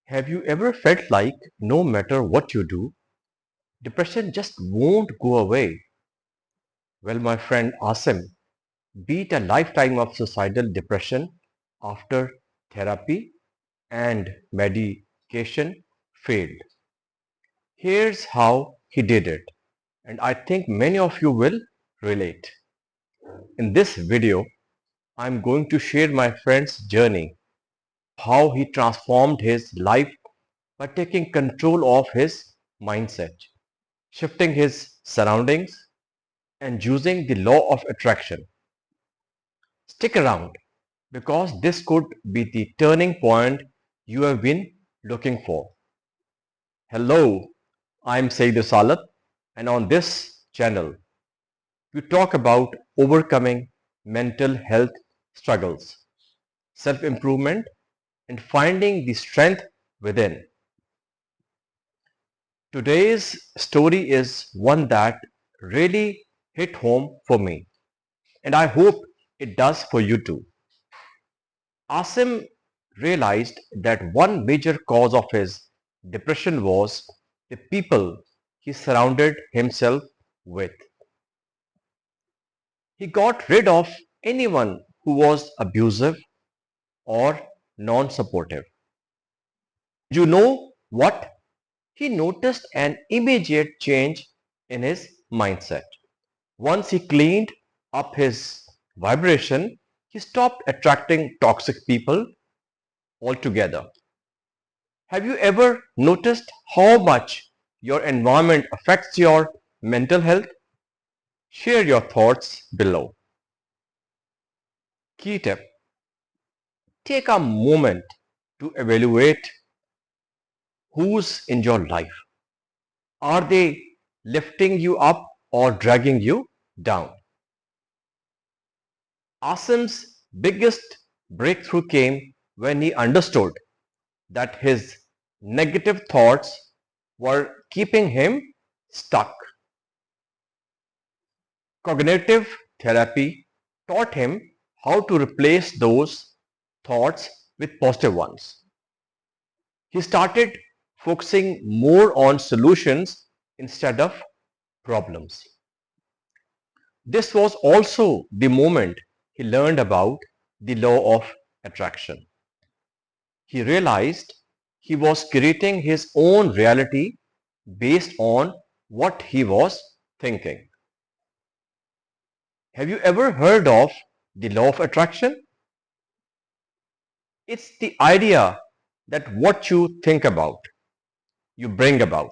Have you ever felt like no matter what you do, depression just won't go away? Well, my friend Asim beat a lifetime of suicidal depression after therapy and medication failed. Here's how he did it, and I think many of you will relate. In this video, I'm going to share my friend's journey, how he transformed his life by taking control of his mindset, shifting his surroundings, and using the law of attraction. Stick around because this could be the turning point you have been looking for. Hello, I'm Sayyid Salat, and on this channel, we talk about overcoming mental health struggles, self improvement, and finding the strength within. Today's story is one that really hit home for me, and I hope it does for you too. Asim realized that one major cause of his depression was the people he surrounded himself with. He got rid of anyone who was abusive or non supportive. You know what? He noticed an immediate change in his mindset. Once he cleaned up his vibration, he stopped attracting toxic people altogether. Have you ever noticed how much your environment affects your mental health? Share your thoughts below. Key tip: take a moment to evaluate who's in your life. Are they lifting you up or dragging you down? Asim's biggest breakthrough came when he understood that his negative thoughts were keeping him stuck. Cognitive therapy taught him how to replace those thoughts with positive ones. He started focusing more on solutions instead of problems. This was also the moment he learned about the law of attraction. He realized he was creating his own reality based on what he was thinking. Have you ever heard of the law of attraction? It's the idea that what you think about, you bring about.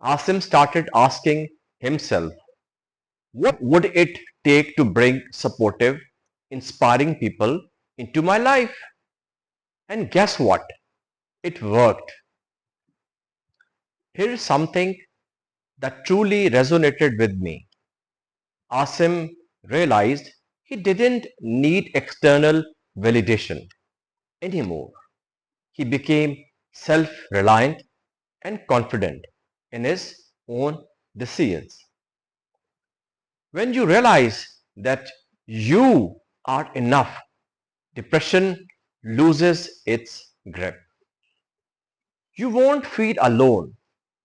Asim started asking himself, what would it take to bring supportive, inspiring people into my life? And guess what? It worked. Here's something that truly resonated with me. Asim realized he didn't need external validation anymore. He became self reliant and confident in his own decisions. When you realize that you are enough, depression loses its grip. You won't feel alone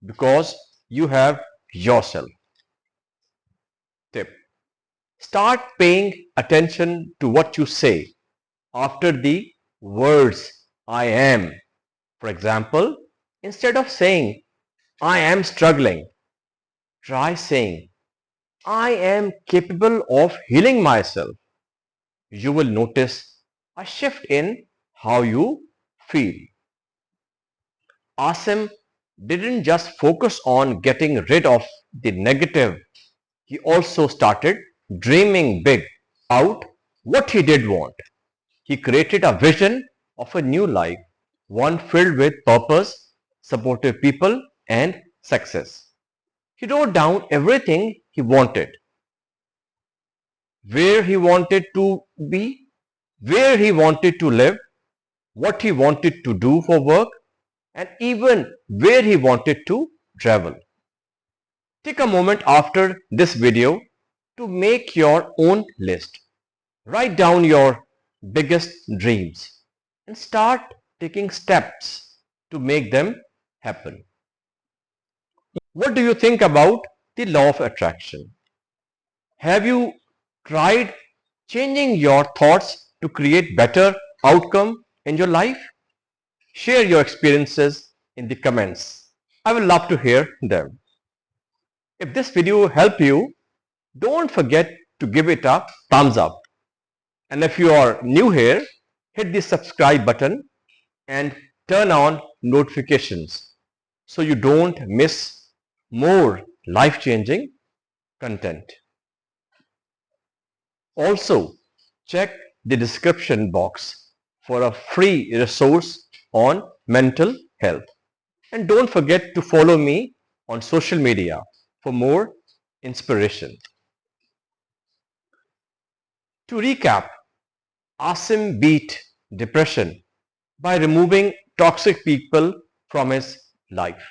because you have yourself. Tip: start paying attention to what you say after the words I am. For example, instead of saying I am struggling, try saying I am capable of healing myself. You will notice a shift in how you feel. Asim didn't just focus on getting rid of the negative, he also started dreaming big about what he did want. He created a vision of a new life, one filled with purpose, supportive people, and success. He wrote down everything he wanted, where he wanted to be, where he wanted to live, what he wanted to do for work, and even where he wanted to travel. Take a moment after this video to make your own list. Write down your biggest dreams and start taking steps to make them happen. What do you think about the law of attraction? Have you tried changing your thoughts to create better outcome in your life? Share your experiences in the comments. I will love to hear them. If this video helped you, don't forget to give it a thumbs up. And if you are new here, hit the subscribe button and turn on notifications so you don't miss more life-changing content. Also, check the description box for a free resource on mental health. And don't forget to follow me on social media for more inspiration. To recap, Asim beat depression by removing toxic people from his life,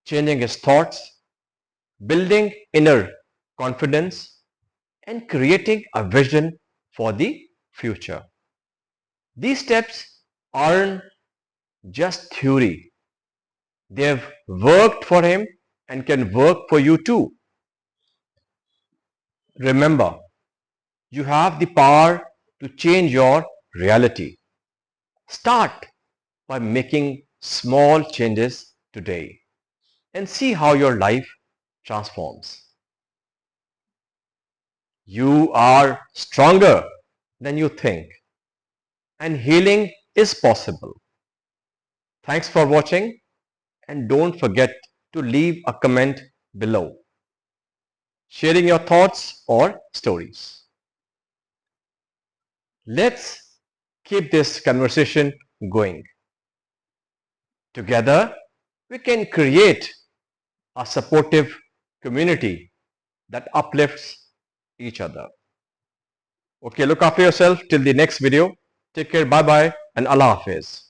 changing his thoughts, building inner confidence, and creating a vision for the future. These steps aren't just theory. They've worked for him and can work for you too. Remember, you have the power to change your reality. Start by making small changes today and see how your life transforms. You are stronger than you think, and healing is possible. Thanks for watching, and don't forget to leave a comment below, sharing your thoughts or stories. Let's keep this conversation going. Together, we can create a supportive community that uplifts each other. Okay, look after yourself till the next video. Take care, bye bye, and Allah Hafiz.